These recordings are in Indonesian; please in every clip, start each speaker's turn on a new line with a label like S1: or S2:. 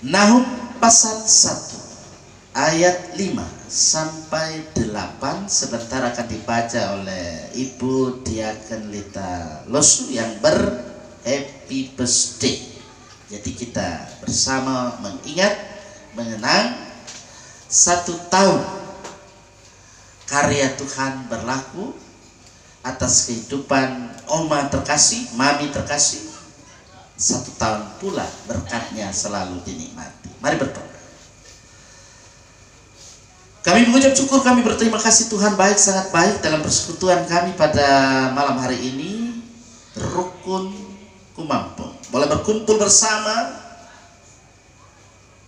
S1: Nahum pasal 1 ayat 5 sampai 8 sebentar akan dibaca oleh Ibu Diaken Lita Losu yang ber-happy birthday. Jadi kita bersama mengingat, mengenang 1 tahun karya Tuhan berlaku atas kehidupan Oma terkasih, Mami terkasih. 1 tahun pula berkatnya selalu dinikmati. Mari berdoa. Kami mengucap syukur, kami berterima kasih Tuhan baik, sangat baik dalam persekutuan kami pada malam hari ini. Rukun Kumampung boleh berkumpul bersama.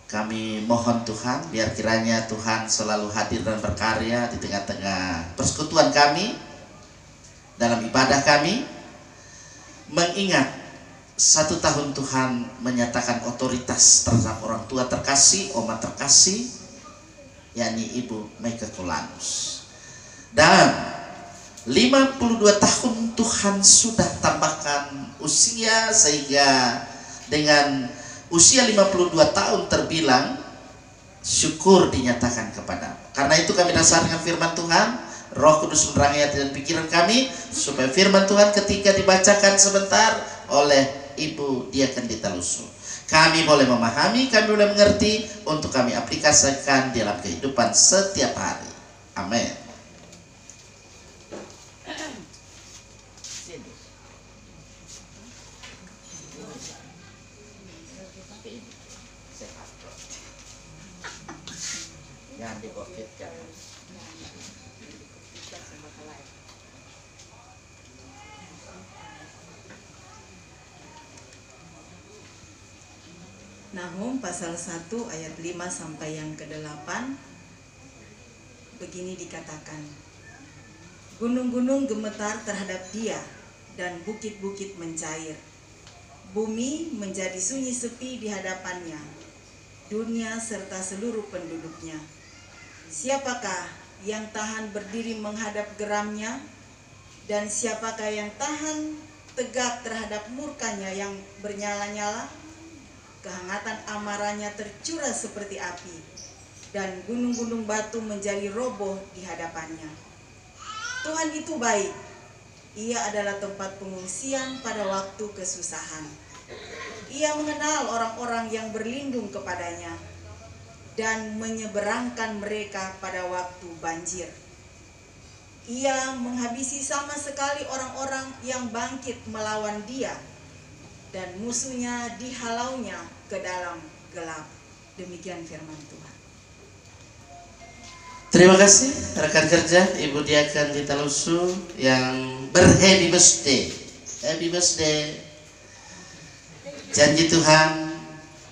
S1: Kami mohon Tuhan biar kiranya Tuhan selalu hadir dan berkarya di tengah-tengah persekutuan kami, dalam ibadah kami, mengingat 1 tahun Tuhan menyatakan otoritas terhadap orang tua terkasih, Oma terkasih, yakni Ibu Meika Kolanus. Dan 52 tahun Tuhan sudah tambahkan usia, sehingga dengan usia 52 tahun terbilang syukur dinyatakan kepada. Karena itu kami dasarkan firman Tuhan, Roh Kudus menerangi hati dan pikiran kami, supaya firman Tuhan ketika dibacakan sebentar oleh Ibu Diaken Lita Losu, kami boleh memahami, kami boleh mengerti, untuk kami aplikasikan dalam kehidupan setiap hari. Amin. Jangan di-covid-kan.
S2: Nahum pasal 1 ayat 5 sampai yang ke-8 begini dikatakan, gunung-gunung gemetar terhadap dia dan bukit-bukit mencair. Bumi menjadi sunyi sepi di hadapannya, dunia serta seluruh penduduknya. Siapakah yang tahan berdiri menghadap geramnya, dan siapakah yang tahan tegak terhadap murkanya yang bernyala-nyala? Kehangatan amarahnya tercurah seperti api, dan gunung-gunung batu menjadi roboh di hadapannya. Tuhan itu baik, Ia adalah tempat pengungsian pada waktu kesusahan. Ia mengenal orang-orang yang berlindung kepadanya, dan menyeberangkan mereka pada waktu banjir. Ia menghabisi sama sekali orang-orang yang bangkit melawan dia, dan musuhnya dihalaunya ke dalam gelap. Demikian firman Tuhan.
S1: Terima kasih rekan kerja Ibu Diaken Lita Losu yang ber-happy birthday. Happy birthday. Janji Tuhan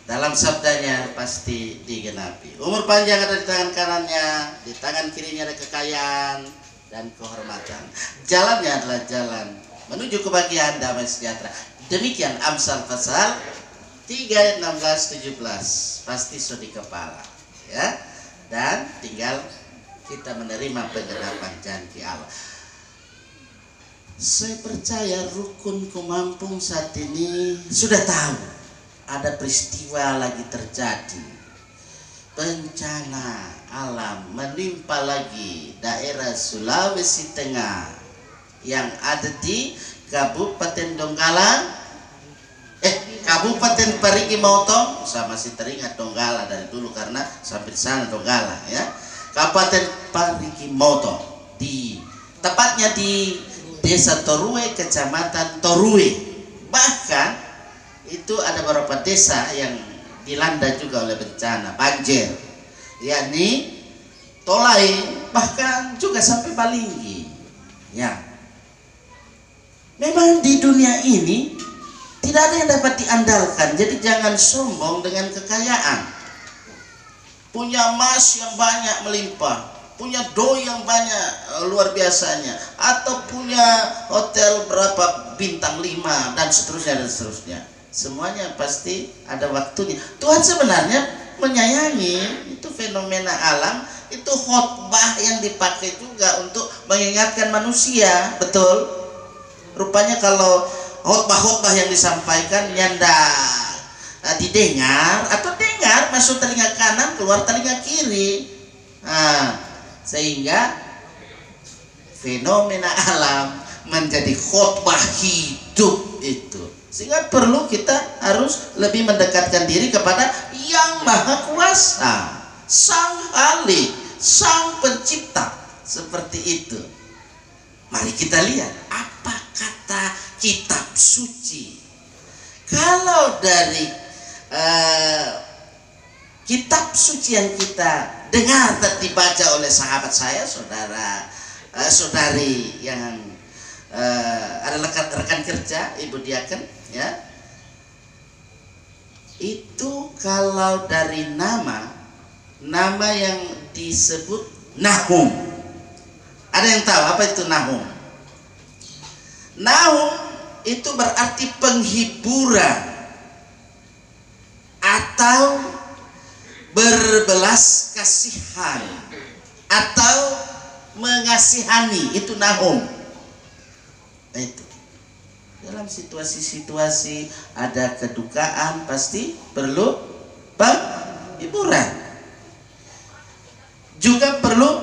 S1: dalam sabdanya pasti digenapi. Umur panjang ada di tangan kanannya, di tangan kirinya ada kekayaan dan kehormatan. Jalannya adalah jalan menuju kebahagiaan, damai sejahtera. Demikian Amsal pasal 3 ayat 16-17 pasti sudah di kepala, ya. Dan tinggal kita menerima penggenapan janji Allah. Saya percaya Rukun Kumampung saat ini sudah tahu ada peristiwa lagi terjadi. Bencana alam menimpa lagi daerah Sulawesi Tengah yang ada di Kabupaten Donggala, Kabupaten Parigi Motong. Saya masih teringat Donggala dari dulu karena sampai sana Donggala, ya. Kabupaten Parigi Motong, tepatnya di Desa Torue, Kecamatan Torue. Bahkan itu ada beberapa desa yang dilanda juga oleh bencana banjir, yakni Tolai, bahkan juga sampai Balinggi. Ya, memang di dunia ini tidak ada yang dapat diandalkan. Jadi jangan sombong dengan kekayaan. Punya emas yang banyak melimpah, punya doi yang banyak luar biasanya, atau punya hotel berapa bintang 5 dan seterusnya dan seterusnya. Semuanya pasti ada waktunya. Tuhan sebenarnya menyayangi itu fenomena alam, itu khotbah yang dipakai juga untuk mengingatkan manusia, betul? Rupanya kalau khotbah-khotbah yang disampaikan nyanda didengar atau dengar dengar masuk telinga kanan, keluar telinga kiri. Nah, sehingga fenomena alam menjadi khotbah hidup itu. Sehingga perlu kita harus lebih mendekatkan diri kepada Yang Maha Kuasa, Sang Khalik, Sang Pencipta. Seperti itu. Mari kita lihat apa kata kitab suci. Kalau dari kitab suci yang kita dengar tadi dibaca oleh sahabat saya, saudari yang adalah rekan kerja Ibu Diaken, ya, itu kalau dari nama yang disebut Nahum. Ada yang tahu apa itu Nahum? Nahum itu berarti penghiburan atau berbelas kasihan atau mengasihani, itu Nahum. Nah, itu dalam situasi-situasi ada kedukaan pasti perlu penghiburan. Juga perlu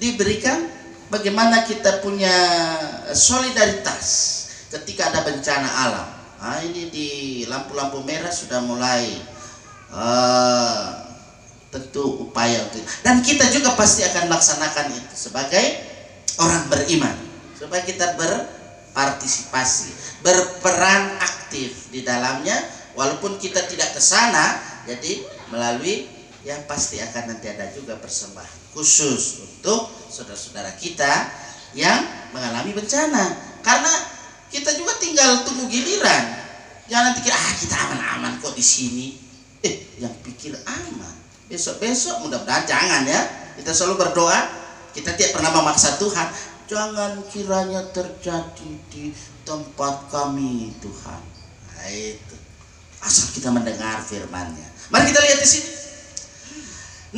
S1: diberikan bagaimana kita punya solidaritas ketika ada bencana alam. Nah, ini di lampu-lampu merah sudah mulai tentu upaya untuk itu. Dan kita juga pasti akan melaksanakan itu sebagai orang beriman, supaya kita berpartisipasi, berperan aktif di dalamnya, walaupun kita tidak ke sana. Jadi melalui yang pasti akan nanti ada juga persembahan khusus untuk saudara-saudara kita yang mengalami bencana, karena kita juga tinggal tunggu giliran. Jangan nanti kira kita aman-aman kok di sini. Yang pikir aman besok-besok, mudah-mudahan jangan ya. Kita selalu berdoa, kita tidak pernah memaksa Tuhan. Jangan kiranya terjadi di tempat kami Tuhan. Nah, itu asal kita mendengar firman-Nya. Mari kita lihat di sini.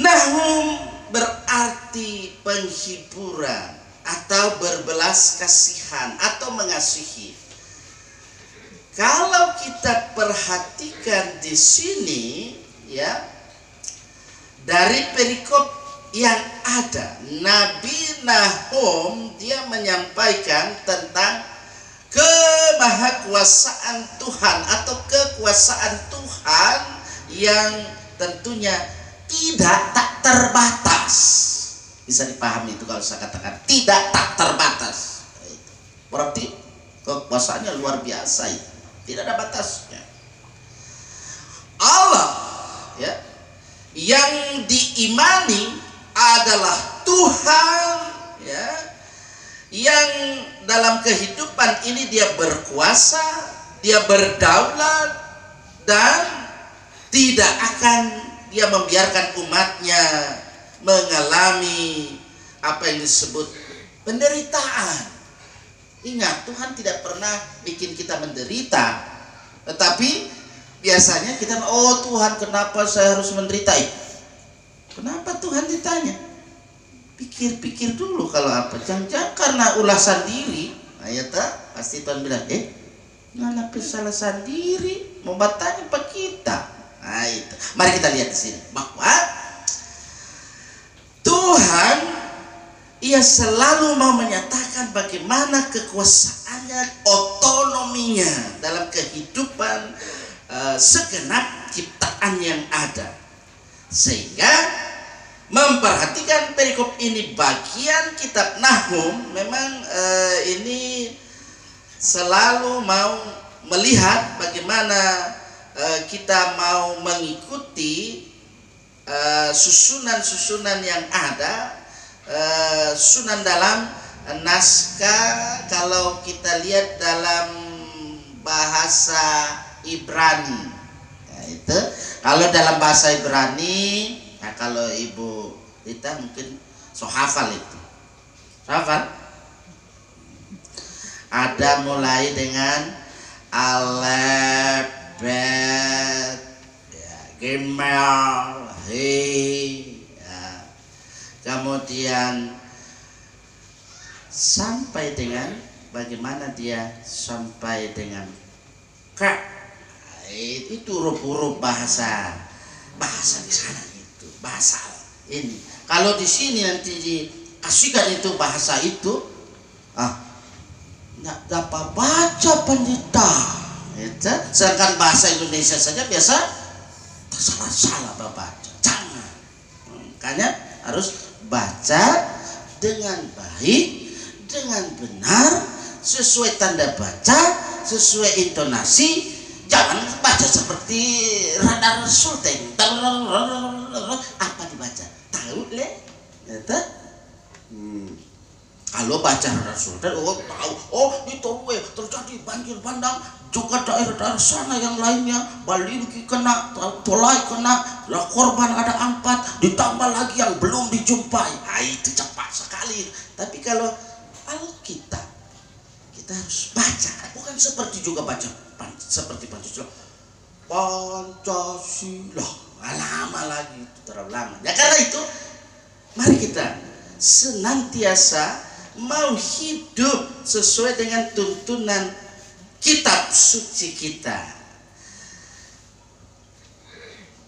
S1: Nahum berarti penghiburan atau berbelas kasihan atau mengasihi. Kalau kita perhatikan di sini, ya, dari perikop yang ada, Nabi Nahum dia menyampaikan tentang kemahakuasaan Tuhan atau kekuasaan Tuhan yang tentunya tak terbatas. Bisa dipahami itu kalau saya katakan tak terbatas. Berarti kekuasaannya luar biasa itu. Tidak ada batasnya. Allah, ya, yang diimani adalah Tuhan, ya, yang dalam kehidupan ini dia berkuasa, dia berdaulat, dan tidak akan dia membiarkan umatnya mengalami apa yang disebut penderitaan. Ingat, Tuhan tidak pernah bikin kita menderita, tetapi biasanya kita, oh Tuhan, kenapa saya harus menderita? Kenapa Tuhan ditanya? Pikir-pikir dulu kalau apa. Jangan-jangan karena ulah sendiri. Ayat pasti Tuhan bilang, ngalah salah sendiri, mau bertanya apa kita? Nah, itu. Mari kita lihat di sini bahwa Tuhan ia selalu mau menyatakan bagaimana kekuasaannya, otonominya dalam kehidupan segenap ciptaan yang ada. Sehingga memperhatikan perikop ini, bagian kitab Nahum memang ini selalu mau melihat bagaimana kita mau mengikuti susunan-susunan yang ada, susunan dalam naskah. Kalau kita lihat dalam bahasa Ibrani, ya itu kalau dalam bahasa Ibrani, nah kalau Ibu Rita mungkin so hafal itu, hafal. Ada mulai dengan Alef, Bet, ya, Gimel, He, ya. Kemudian sampai dengan bagaimana dia sampai dengan K. Itu huruf-huruf bahasa bahasa di sana itu bahasa ini. Kalau di sini nanti dikasihkan itu bahasa itu, nggak dapat baca pendeta. Itu. Sedangkan bahasa Indonesia saja biasa salah baca. Jangan. Makanya harus baca dengan baik, dengan benar, sesuai tanda baca, sesuai intonasi. Jangan baca seperti radar sultan. Apa dibaca? Tahu le? Kalau baca radar sultan, tahu. Di Torwe terjadi banjir bandang. Juga daerah-daerah sana yang lainnya, Balingi kena, Tolai kena, korban ada 4, ditambah lagi yang belum dijumpai. Itu cepat sekali. Tapi kalau Alkitab kita harus baca, bukan seperti juga baca seperti Pancasila. Pancasila lama lagi, itu terlalu lama. Ya karena itu, mari kita senantiasa mau hidup sesuai dengan tuntunan kitab suci kita.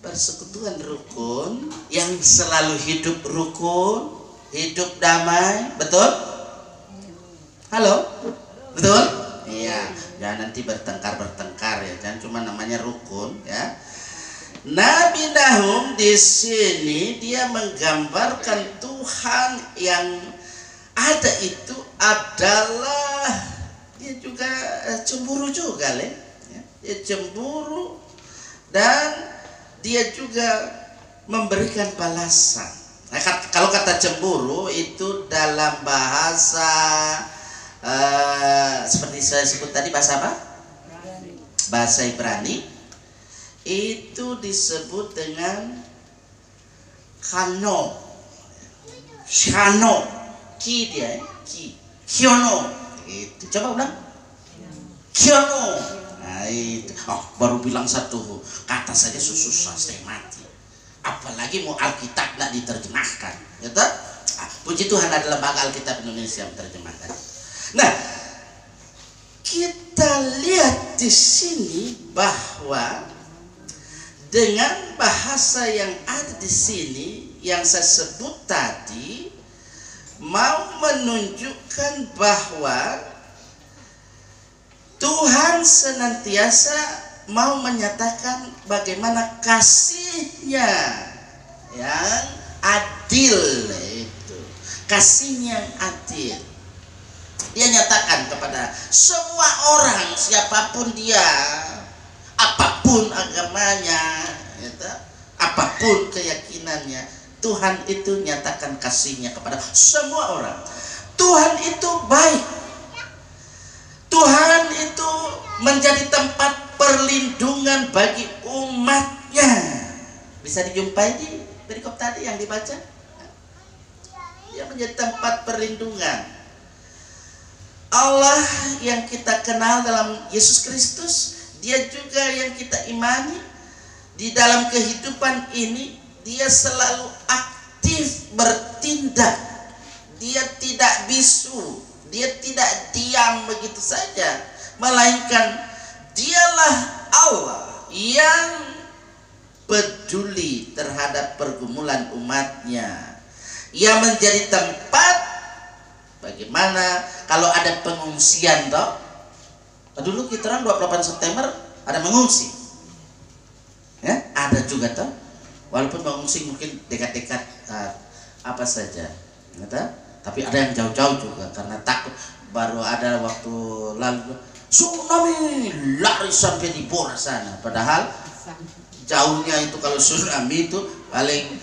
S1: Persekutuan rukun yang selalu hidup rukun, hidup damai, betul? Halo? Betul? Iya, jangan nanti bertengkar ya, jangan cuma namanya rukun ya. Nabi Nahum di sini dia menggambarkan Tuhan yang ada itu adalah dia juga cemburu juga, ya. Dia cemburu dan dia juga memberikan balasan. Nah, kalau kata cemburu itu dalam bahasa seperti saya sebut tadi, bahasa apa? Bahasa Ibrani itu disebut dengan kano, shano, ki dia, ki, kiono. Itu coba ulang, kiono. Nah itu, baru bilang satu kata saja susah saya mati. Apalagi mau Alkitab nak diterjemahkan, gitu? Puji Tuhan ada lembaga Alkitab Indonesia menerjemahkan. Nah, kita lihat di sini bahwa dengan bahasa yang ada di sini yang saya sebut tadi mau menunjukkan bahwa Tuhan senantiasa mau menyatakan bagaimana kasihnya yang adil itu. Kasihnya yang adil. Dia nyatakan kepada semua orang, siapapun dia, apapun agamanya, apapun keyakinannya, Tuhan itu nyatakan kasihnya kepada semua orang. Tuhan itu baik. Tuhan itu menjadi tempat perlindungan bagi umatnya. Bisa dijumpai di perikop tadi yang dibaca. Dia menjadi tempat perlindungan. Allah yang kita kenal dalam Yesus Kristus, dia juga yang kita imani di dalam kehidupan ini. Dia selalu aktif bertindak. Dia tidak bisu. Dia tidak diam begitu saja. Melainkan dialah Allah yang peduli terhadap pergumulan umatnya. Ia menjadi tempat bagaimana kalau ada pengungsian toh. Dulu kita orang 28 September ada mengungsi. Ya, ada juga toh. Walaupun mengungsi mungkin dekat-dekat apa saja, tapi ada yang jauh-jauh juga karena takut. Baru ada waktu lalu tsunami lari sampai di Bora sana, padahal jauhnya itu kalau tsunami itu paling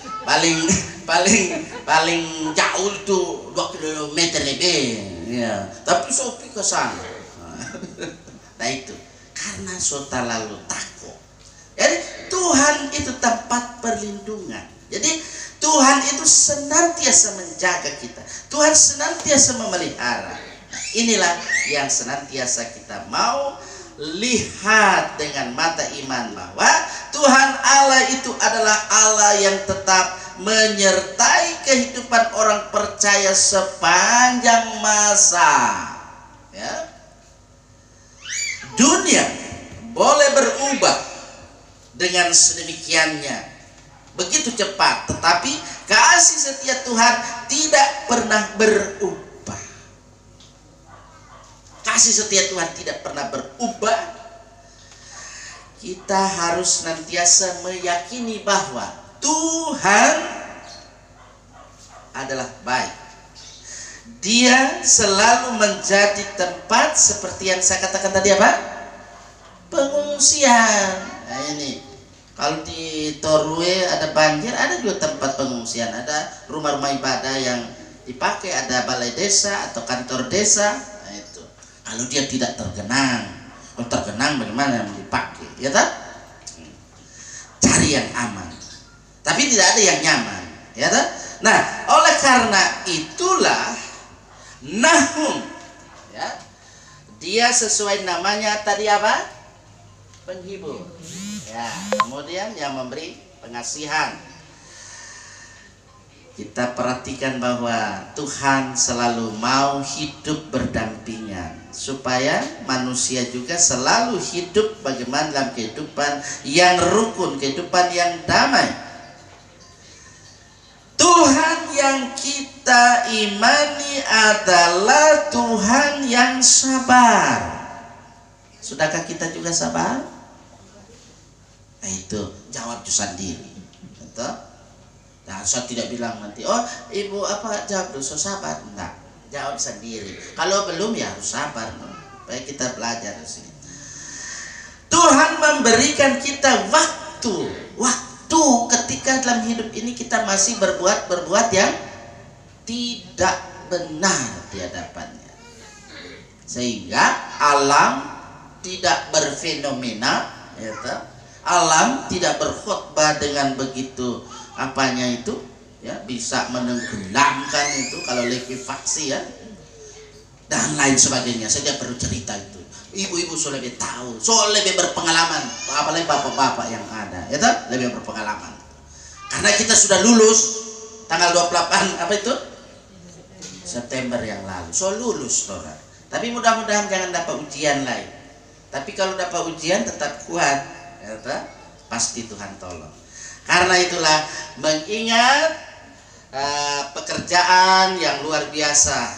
S1: jauh itu 2 kilometer lebih, ya. Tapi sopi ke sana. Nah itu karena sota lalu takut. Jadi Tuhan itu tempat perlindungan. Jadi Tuhan itu senantiasa menjaga kita. Tuhan senantiasa memelihara. Inilah yang senantiasa kita mau lihat dengan mata iman, bahwa Tuhan Allah itu adalah Allah yang tetap menyertai kehidupan orang percaya sepanjang masa. Ya. Dunia boleh berubah dengan sedemikiannya, begitu cepat, tetapi kasih setia Tuhan tidak pernah berubah. Kasih setia Tuhan tidak pernah berubah. Kita harus senantiasa meyakini bahwa Tuhan adalah baik. Dia selalu menjadi tempat seperti yang saya katakan tadi apa? Pengungsian. Nah ini, kalau di Torue ada banjir, ada juga tempat pengungsian. Ada rumah-rumah ibadah yang dipakai, ada balai desa atau kantor desa. Nah itu. Kalau dia tidak tergenang, kalau tergenang bagaimana yang dipakai? Ya tak? Cari yang aman. Tapi tidak ada yang nyaman. Ya tak? Nah, oleh karena itulah Nahum, ya, dia sesuai namanya tadi apa? Penghibur. Ya, kemudian yang memberi pengasihan. Kita perhatikan bahwa Tuhan selalu mau hidup berdampingan supaya manusia juga selalu hidup bagaimana dalam kehidupan yang rukun, kehidupan yang damai. Tuhan yang kita imani adalah Tuhan yang sabar. Sudahkah kita juga sabar? Nah itu, jawab sendiri. Betul? Nah, saya tidak bilang nanti, oh ibu apa jawab dulu, so sabar. Enggak, jawab sendiri. Kalau belum ya harus sabar. Baik, kita belajar di sini. Tuhan memberikan kita waktu ketika dalam hidup ini kita masih berbuat yang tidak benar di hadapannya, sehingga alam tidak berfenomena, ya, alam tidak berkhotbah dengan begitu apanya itu, ya, bisa menenggelamkan itu kalau likuifaksi, ya, dan lain sebagainya. Saya tidak perlu cerita itu. Ibu-ibu so lebih tahu, so lebih berpengalaman, apalagi bapak-bapak yang ada, ya tak? Lebih berpengalaman. Karena kita sudah lulus tanggal 28 apa itu? September yang lalu. So lulus, saudara. Tapi mudah-mudahan jangan dapat ujian lain. Tapi kalau dapat ujian tetap kuat, ya tak? Pasti Tuhan tolong. Karena itulah mengingat pekerjaan yang luar biasa,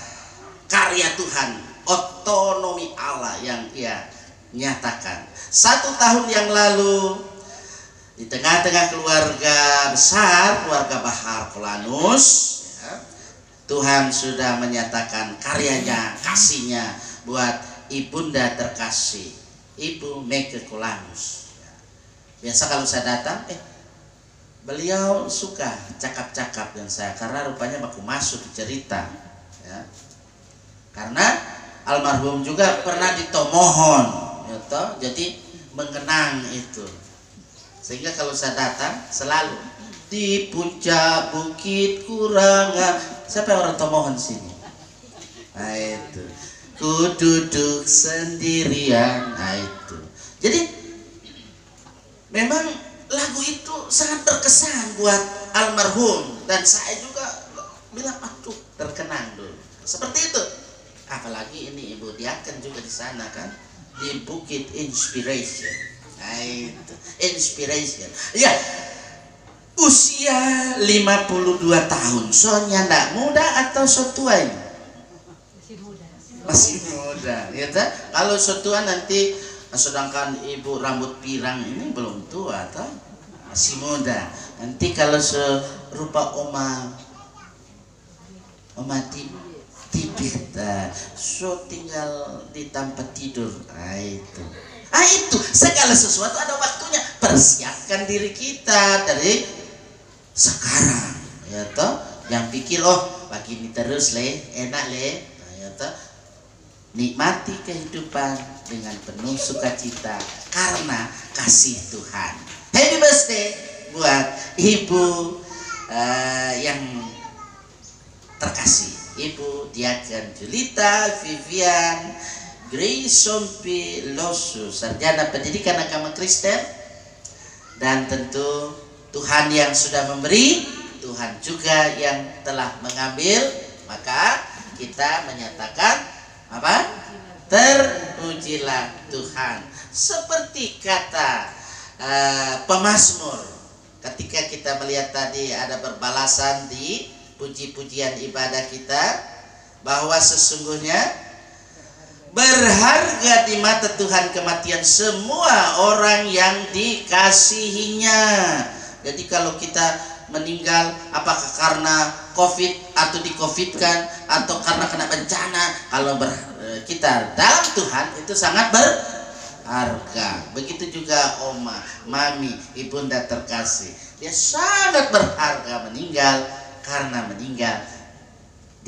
S1: karya Tuhan, otonomi Allah yang ia nyatakan. 1 tahun yang lalu di tengah-tengah keluarga besar, keluarga Bahar Kolanus, ya, Tuhan sudah menyatakan karyanya, kasihnya buat ibunda terkasih, Ibu Meke Kolanus. Biasa kalau saya datang, beliau suka cakap-cakap dengan saya karena rupanya aku masuk cerita, ya. Karena almarhum juga pernah ditomohon, ya toh? Jadi mengenang itu, sehingga kalau saya datang selalu di puncak bukit Kurangan. Siapa yang orang tomohon sini? Nah itu, ku duduk sendirian. Nah itu, jadi memang lagu itu sangat berkesan buat almarhum, dan saya juga bilang aduh terkenang dulu seperti itu. Apalagi ini Ibu Diaken juga di sana kan, di Bukit Inspiration. Nah itu, Inspiration. Ya, usia 52 tahun. Soalnya enggak muda atau so tua ini? Masih muda. Ya tak? Kalau so tua nanti, sedangkan Ibu rambut pirang ini belum tua, toh? Masih muda. Nanti kalau serupa Oma tipis, so tinggal di tempat tidur. Itu segala sesuatu ada waktunya. Persiapkan diri kita dari sekarang, ya toh. Yang pikir oh begini terus enak ya toh. Nikmati kehidupan dengan penuh sukacita karena kasih Tuhan. Happy birthday buat Ibu yang terkasih, Ibu Diaken Julita Vivian Graysompi Losu, sarjana pendidikan agama Kristen. Dan tentu Tuhan yang sudah memberi, Tuhan juga yang telah mengambil. Maka kita menyatakan apa? Terpujilah Tuhan. Seperti kata pemazmur ketika kita melihat tadi ada berbalasan di puji-pujian ibadah kita, bahwa sesungguhnya berharga di mata Tuhan kematian semua orang yang dikasihinya. Jadi kalau kita meninggal apakah karena COVID atau di-COVID-kan atau karena kena bencana, kalau kita dalam Tuhan itu sangat berharga. Begitu juga oma, mami, ibunda terkasih, dia sangat berharga meninggal karena meninggal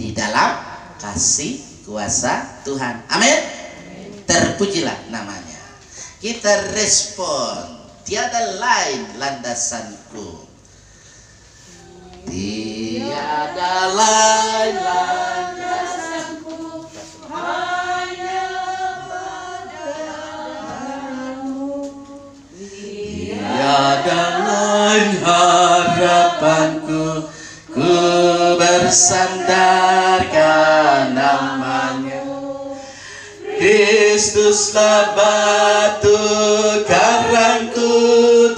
S1: di dalam kasih kuasa Tuhan. Amin. Terpujilah namanya. Kita respon, tiada lain landasanku, tiada lain landasanku, hanya padamu. Tiada lain harapanku, ku bersandarkan namanya. Kristuslah batu karangku,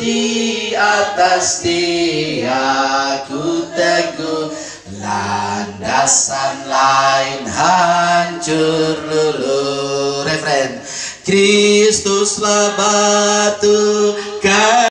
S1: di atas Dia ku teguh. Landasan lain hancur luluh. Refren. Kristuslah batu